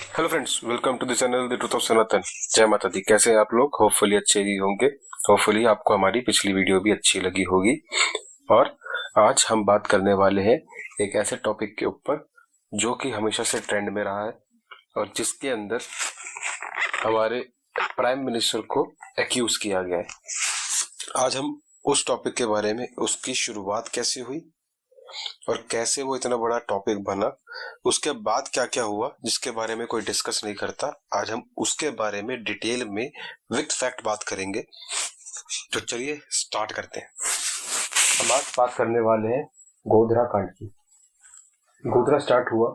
Hello friends, welcome to the channel the truth of Sanatan. जय माता दी। कैसे हैं आप लोग? होपफुली अच्छे ही होंगे। होपफुली आपको हमारी पिछली वीडियो भी अच्छी लगी होगी। और आज हम बात करने वाले हैं एक ऐसे टॉपिक के ऊपर जो कि हमेशा से ट्रेंड में रहा है और जिसके अंदर हमारे प्राइम मिनिस्टर को एक्यूज किया गया है। आज हम उस टॉपिक के बारे में, उसकी शुरुआत कैसे हुई और कैसे वो इतना बड़ा टॉपिक बना, उसके बाद क्या क्या हुआ जिसके बारे में कोई डिस्कस नहीं करता, आज हम उसके बारे में डिटेल में विद फैक्ट बात करेंगे। तो चलिए स्टार्ट करते हैं। हम आज बात करने वाले हैं गोधरा कांड की। गोधरा स्टार्ट हुआ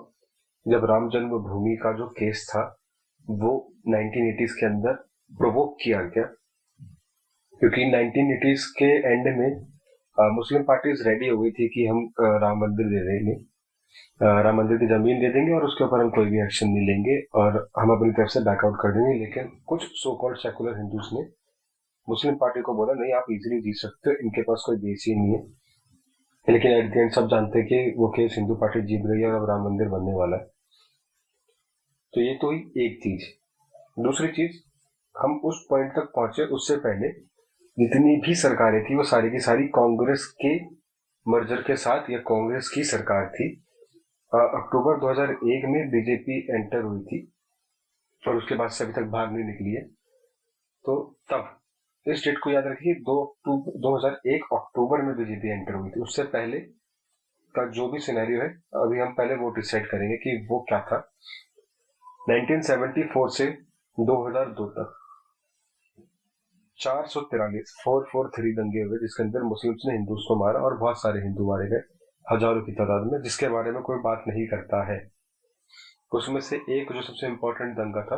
जब राम जन्मभूमि का जो केस था वो 1980s के अंदर प्रोवोक किया गया, क्योंकि 1980s के एंड में मुस्लिम पार्टीज रेडी हो गई थी कि हम राम मंदिर दे देंगे, राम मंदिर की जमीन दे देंगे और उसके ऊपर हम कोई भी एक्शन नहीं लेंगे और हम अपनी तरफ से बैकआउट कर देंगे। लेकिन कुछ सो कॉल्ड सेकुलर हिंदूज ने मुस्लिम पार्टी को बोला, नहीं, आप इजीली जीत सकते हो, इनके पास कोई बेस ही नहीं है। लेकिन एट द एंड सब जानते हैं कि वो केस हिंदू पार्टी जीत गई है और अब राम मंदिर बनने वाला है। तो ये तो हुई एक चीज। दूसरी चीज, हम उस पॉइंट तक पहुंचे उससे पहले जितनी भी सरकारें थी वो सारी की सारी कांग्रेस के मर्जर के साथ या कांग्रेस की सरकार थी। अक्टूबर 2001 में बीजेपी एंटर हुई थी और उसके बाद से अभी तक बाहर नहीं निकली है। तो तब इस डेट को याद रखिए, 2001 अक्टूबर में बीजेपी एंटर हुई थी। उससे पहले का जो भी सिनेरियो है, अभी हम पहले वो डिसाइड करेंगे कि वो क्या था। 1974 से 2002 तक 443 दंगे हुए जिसके अंदर मुस्लिम्स ने हिंदूज को मारा और बहुत सारे हिंदू मारे गए, हजारों की तादाद में, जिसके बारे में कोई बात नहीं करता है। उसमें से एक जो सबसे इम्पोर्टेंट दंगा था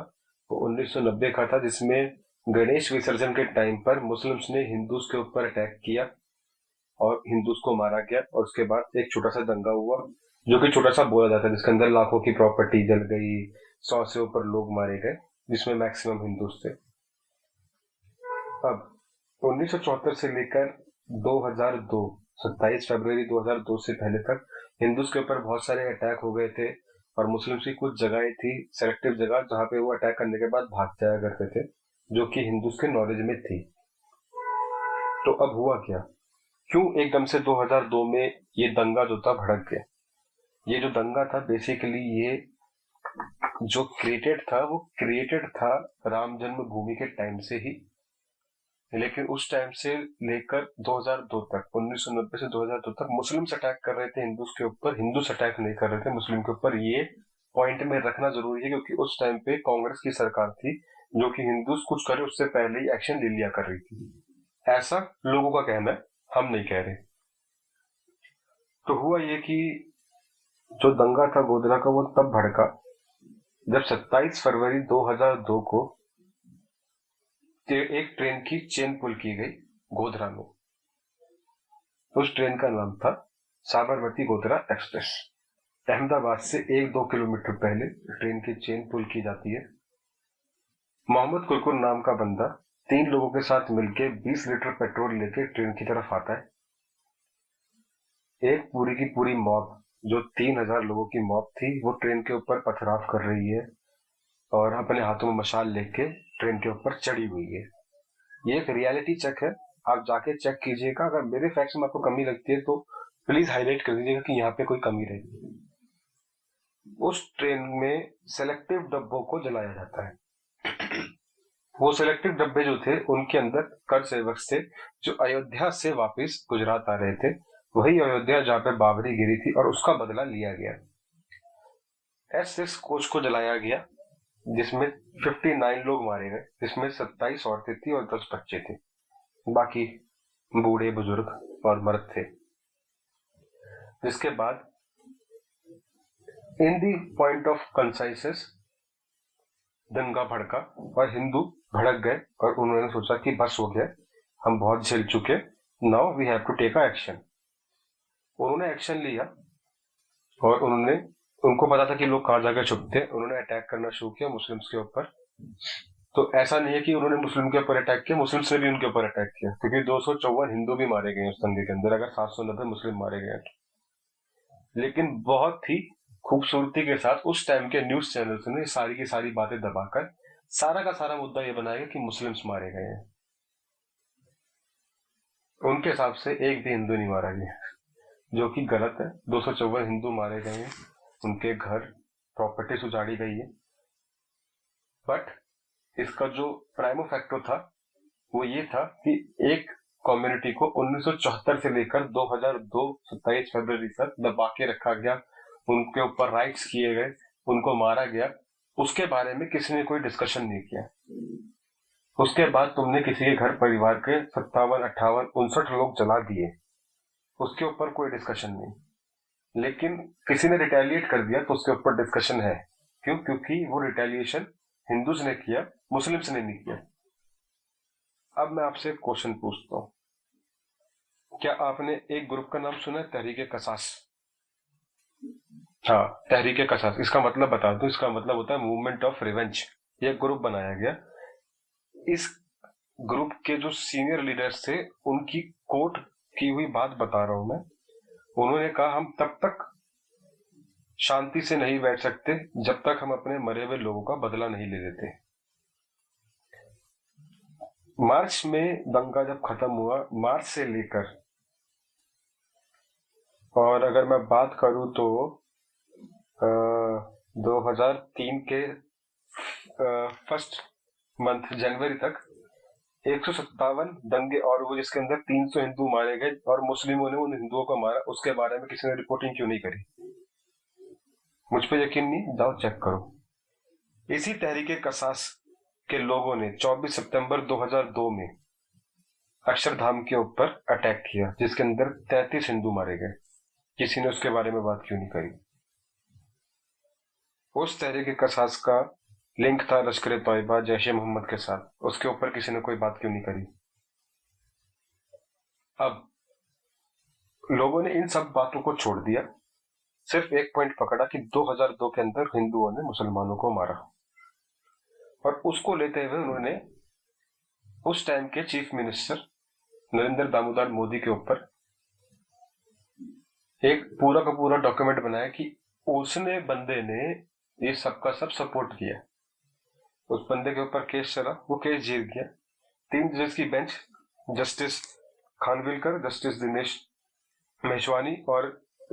वो 1990 का था, जिसमें गणेश विसर्जन के टाइम पर मुस्लिम्स ने हिंदूज के ऊपर अटैक किया और हिंदूज को मारा गया। और उसके बाद एक छोटा सा दंगा हुआ जो कि छोटा सा बोला जाता है, जिसके अंदर लाखों की प्रॉपर्टी जल गई, 100 से ऊपर लोग मारे गए, जिसमें मैक्सिमम हिंदूज थे। अब 1974 से लेकर 2002, 27 फरवरी 2002 से पहले तक हिंदूज के ऊपर बहुत सारे अटैक हो गए थे और मुस्लिम्स की कुछ जगहें थी, सेलेक्टिव जगह, जहां पे वो अटैक करने के बाद भाग जाया करते थे, जो कि हिंदूज के नॉलेज में थी। तो अब हुआ क्या, क्यों एकदम से 2002 में ये दंगा जो था भड़क गया? ये जो दंगा था बेसिकली, ये जो क्रिएटेड था राम जन्मभूमि के टाइम से ही। लेकिन उस टाइम से लेकर 2002 तक, 1990 से 2002 तक मुस्लिम्स अटैक कर रहे थे हिंदूज के ऊपर, हिंदूज अटैक नहीं कर रहे थे मुस्लिम के ऊपर। ये पॉइंट में रखना जरूरी है, क्योंकि उस टाइम पे कांग्रेस की सरकार थी जो कि हिंदूज कुछ करे उससे पहले ही एक्शन ले लिया कर रही थी। ऐसा लोगों का कहना है, हम नहीं कह रहे। तो हुआ ये कि जो दंगा था गोधरा का वो तब भड़का जब 27 फरवरी 2002 को एक ट्रेन की चेन पुल की गई गोधरा में। उस ट्रेन का नाम था साबरमती गोधरा एक्सप्रेस। अहमदाबाद से 1-2 किलोमीटर पहले ट्रेन की चेन पुल की जाती है। मोहम्मद कुरकुर नाम का बंदा 3 लोगों के साथ मिलकर 20 लीटर पेट्रोल लेके ट्रेन की तरफ आता है। एक पूरी की पूरी मॉब, जो 3000 लोगों की मॉब थी, वो ट्रेन के ऊपर पथराव कर रही है और अपने हाथों में मशाल लेके ट्रेन के ऊपर चढ़ी हुई है। ये एक रियलिटी चेक है, आप जाके चेक कीजिएगा। अगर मेरे फैक्ट्स में आपको कमी लगती है तो प्लीज हाईलाइट कर दीजिएगा कि यहाँ पे कोई कमी रही। उस ट्रेन में सेलेक्टिव डब्बों को जलाया जाता है। वो सेलेक्टिव डब्बे जो थे उनके अंदर कर सेवक थे जो अयोध्या से वापस गुजरात आ रहे थे, वही अयोध्या जहाँ पे बाबरी गिरी थी, और उसका बदला लिया गया। S6 कोच को जलाया गया जिसमें 59 लोग मारे गए, जिसमें 27 औरतें थी और 10 बच्चे थे, बाकी बूढ़े बुजुर्ग और मर्द थे। जिसके बाद इन दी पॉइंट ऑफ कंसाइसिस दंगा भड़का और हिंदू भड़क गए और उन्होंने सोचा कि बस हो गया, हम बहुत झेल चुके, now we have to take a action. उन्होंने एक्शन लिया और उनको पता था कि लोग कहाँ जाकर छुपते, उन्होंने अटैक करना शुरू किया मुस्लिम्स के ऊपर। तो ऐसा नहीं है कि उन्होंने मुस्लिम के ऊपर अटैक किया, मुस्लिम्स ने भी उनके ऊपर अटैक किया, क्योंकि 254 हिंदू भी मारे गए उस दंगे के अंदर, अगर 790 मुस्लिम मारे गए। लेकिन बहुत ही खूबसूरती के साथ उस टाइम के न्यूज चैनल्स ने सारी की सारी बातें दबाकर सारा का सारा मुद्दा ये बनाया कि मुस्लिम्स मारे गए हैं। उनके हिसाब से एक भी हिंदू नहीं मारा गया, जो कि गलत है। 254 हिंदू मारे गए हैं, उनके घर प्रॉपर्टीज उजाड़ी गई है। बट इसका जो प्राइमो फैक्टर था वो ये था कि एक कम्युनिटी को 1974 से लेकर 2002 27 फरवरी तक दबा के रखा गया, उनके ऊपर राइट्स किए गए, उनको मारा गया, उसके बारे में किसी ने कोई डिस्कशन नहीं किया। उसके बाद तुमने किसी के घर परिवार के 57, 58, 59 लोग जला दिए, उसके ऊपर कोई डिस्कशन नहीं। लेकिन किसी ने रिटेलिएट कर दिया तो उसके ऊपर डिस्कशन है। क्यों? क्योंकि वो रिटेलिएशन हिंदूज ने किया, मुस्लिम्स ने नहीं किया। अब मैं आपसे एक क्वेश्चन पूछता हूँ, क्या आपने एक ग्रुप का नाम सुना है, तहरीक-ए-कसास? हाँ, तहरीक-ए-कसास, इसका मतलब बता दूं, इसका मतलब होता है मूवमेंट ऑफ रिवेंज। ये ग्रुप बनाया गया। इस ग्रुप के जो सीनियर लीडर्स थे उनकी कोट की हुई बात बता रहा हूं मैं। उन्होंने कहा हम तब तक शांति से नहीं बैठ सकते जब तक हम अपने मरे हुए लोगों का बदला नहीं ले लेते। मार्च में दंगा जब खत्म हुआ, मार्च से लेकर, और अगर मैं बात करूं तो 2003 के फर्स्ट मंथ जनवरी तक 157 दंगे और वो जिसके अंदर 300 हिंदू मारे गए और मुस्लिमों ने उन हिंदुओं को मारा। उसके बारे में किसी ने रिपोर्टिंग क्यों नहीं करी? मुझ पे यकीन नहीं, जाओ चेक करो। इसी तहरीक-ए-कसास के लोगों ने 24 सितंबर 2002 में अक्षरधाम के ऊपर अटैक किया, जिसके अंदर 33 हिंदू मारे गए। किसी ने उसके बारे में बात क्यों नहीं करी? उस तहरीक-ए-कसास का लिंक था लश्कर-ए-तोयबा, जैश-ए-मोहम्मद के साथ, उसके ऊपर किसी ने कोई बात क्यों नहीं करी? अब लोगों ने इन सब बातों को छोड़ दिया, सिर्फ एक पॉइंट पकड़ा कि 2002 के अंदर हिंदुओं ने मुसलमानों को मारा, और उसको लेते हुए उन्होंने उस टाइम के चीफ मिनिस्टर नरेंद्र दामोदर मोदी के ऊपर एक पूरा का पूरा डॉक्यूमेंट बनाया कि उसने बंदे ने ये सबका सब सपोर्ट किया। उस बंदे के ऊपर केस चला, वो केस जीत गया। 3 जज की bench, justice Khanwilkar, justice Dinesh Maheshwari और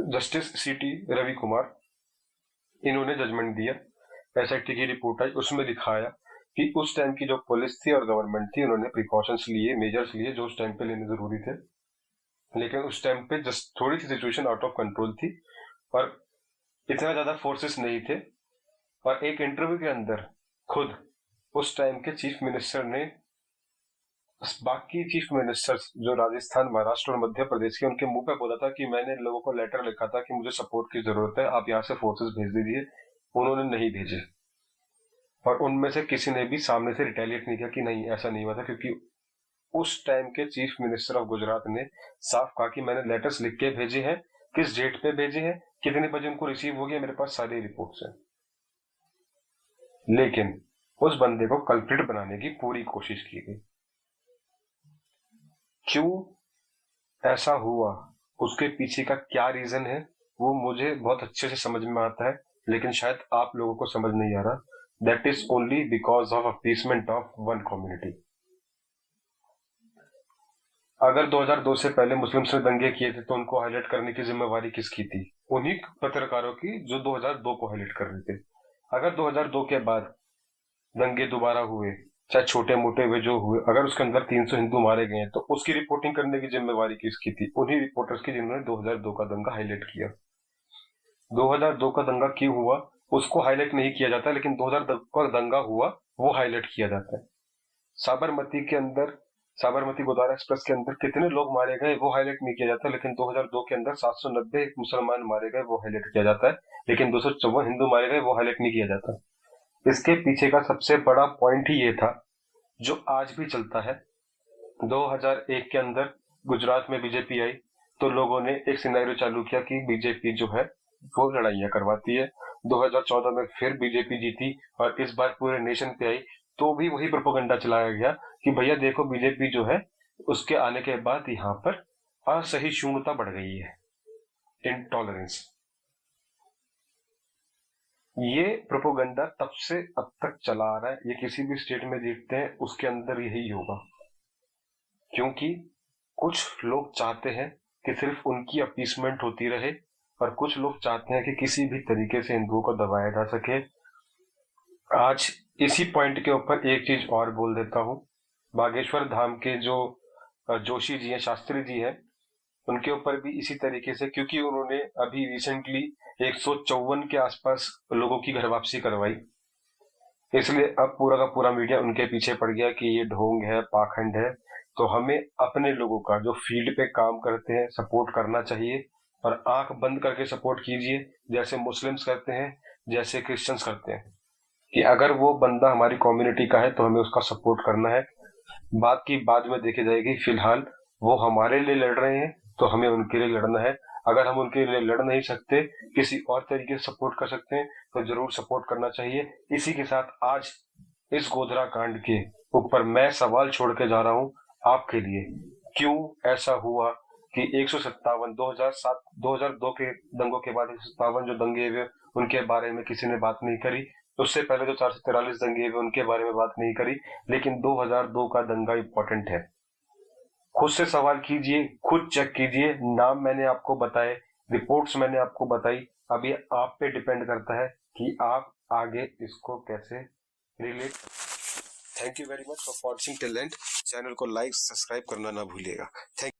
जस्टिस सीटी रवि कुमार, इन्होंने जजमेंट दिया। एसआईटी की रिपोर्ट आई, उसमें दिखाया कि उस टाइम की जो पुलिस थी और गवर्नमेंट थी, उन्होंने प्रिकॉशंस लिए, मेजर्स लिए जो उस टाइम पे लेने जरूरी थे, लेकिन उस टाइम पे जस्ट थोड़ी सी सिचुएशन आउट ऑफ कंट्रोल थी और इतना ज्यादा फोर्सेस नहीं थे। और एक इंटरव्यू के अंदर खुद उस टाइम के चीफ मिनिस्टर ने बाकी चीफ मिनिस्टर्स जो राजस्थान, महाराष्ट्र और मध्य प्रदेश के, उनके मुंह पे बोला था कि मैंने लोगों को लेटर लिखा था कि मुझे सपोर्ट की जरूरत है, आप यहाँ से फोर्सेस भेज दीजिए। उन्होंने नहीं भेजे, और उनमें से किसी ने भी सामने से रिटेलिएट नहीं किया कि नहीं ऐसा नहीं हुआ था, क्योंकि उस टाइम के चीफ मिनिस्टर ऑफ गुजरात ने साफ कहा कि मैंने लेटर्स लिख के भेजे हैं, किस डेट पे भेजे हैं, कितने बजे उनको रिसीव हो गया, मेरे पास सारी रिपोर्ट्स हैं। लेकिन उस बंदे को कल्प्रिट बनाने की पूरी कोशिश की गई। क्यों ऐसा हुआ, उसके पीछे का क्या रीजन है, वो मुझे बहुत अच्छे से समझ में आता है, लेकिन शायद आप लोगों को समझ नहीं आ रहा। That is only because of appeasement of one community. अगर 2002 से पहले मुस्लिम्स ने दंगे किए थे तो उनको हाईलाइट करने की जिम्मेवारी किसकी थी? उन्हीं पत्रकारों की जो 2002 को हाईलाइट कर रहे थे। अगर 2002 के बाद दंगे दोबारा हुए, चाहे छोटे मोटे वे जो हुए, अगर उसके अंदर 300 हिंदू मारे गए तो उसकी रिपोर्टिंग करने की जिम्मेवारी किसकी थी? उन्हीं रिपोर्टर्स की जिन्होंने 2002 का दंगा हाईलाइट किया। 2002 का दंगा क्यों हुआ उसको हाईलाइट नहीं किया जाता, लेकिन 2002 का दंगा हुआ वो हाईलाइट किया जाता है। साबरमती के अंदर, साबरमती गोदारा एक्सप्रेस के अंदर कितने लोग मारे गए वो हाईलाइट नहीं किया जाता, लेकिन 2002 के अंदर 790 मुसलमान मारे गए वो हाईलाइट किया जाता है, लेकिन 254 हिंदू मारे गए वो हाईलाइट नहीं किया जाता। इसके पीछे का सबसे बड़ा पॉइंट ही ये था, जो आज भी चलता है। 2001 के अंदर गुजरात में बीजेपी आई तो लोगों ने एक सिनेरियो चालू किया कि बीजेपी जो है वो लड़ाइयां करवाती है। 2014 में फिर बीजेपी जीती और इस बार पूरे नेशन पे आई, तो भी वही प्रोपेगेंडा चलाया गया कि भैया देखो बीजेपी जो है उसके आने के बाद यहाँ पर असहिष्णुता बढ़ गई है, इंटॉलरेंस। ये प्रोपोगंडा तब से अब तक चला आ रहा है। ये किसी भी स्टेट में देखते हैं उसके अंदर यही होगा, क्योंकि कुछ लोग चाहते हैं कि सिर्फ उनकी अपीसमेंट होती रहे और कुछ लोग चाहते हैं कि किसी भी तरीके से हिंदुओं को दबाया जा सके। आज इसी पॉइंट के ऊपर एक चीज और बोल देता हूँ। बागेश्वर धाम के जो जोशी जी हैं, शास्त्री जी हैं, उनके ऊपर भी इसी तरीके से, क्योंकि उन्होंने अभी रिसेंटली 154 के आसपास लोगों की घर वापसी करवाई, इसलिए अब पूरा का पूरा मीडिया उनके पीछे पड़ गया कि ये ढोंग है, पाखंड है। तो हमें अपने लोगों का जो फील्ड पे काम करते हैं सपोर्ट करना चाहिए, और आंख बंद करके सपोर्ट कीजिए, जैसे मुस्लिम्स करते हैं, जैसे क्रिश्चियंस करते हैं, कि अगर वो बंदा हमारी कम्युनिटी का है तो हमें उसका सपोर्ट करना है। बात की बाद में देखी जाएगी, फिलहाल वो हमारे लिए लड़ रहे हैं तो हमें उनके लिए लड़ना है। अगर हम उनके लिए लड़ नहीं सकते, किसी और तरीके से सपोर्ट कर सकते हैं तो जरूर सपोर्ट करना चाहिए। इसी के साथ आज इस गोधरा कांड के ऊपर मैं सवाल छोड़ के जा रहा हूं आपके लिए, क्यों ऐसा हुआ कि 157 2002 के दंगों के बाद 157 जो दंगे हुए उनके बारे में किसी ने बात नहीं करी। उससे पहले जो 443 दंगे हुए उनके बारे में बात नहीं करी, लेकिन 2002 का दंगा इम्पोर्टेंट है। खुद से सवाल कीजिए, खुद चेक कीजिए। नाम मैंने आपको बताए, रिपोर्ट्स मैंने आपको बताई। अब ये आप पे डिपेंड करता है कि आप आगे इसको कैसे relate. Thank you very much for watching till and. Channel को लाइक सब्सक्राइब करना ना भूलिएगा। थैंक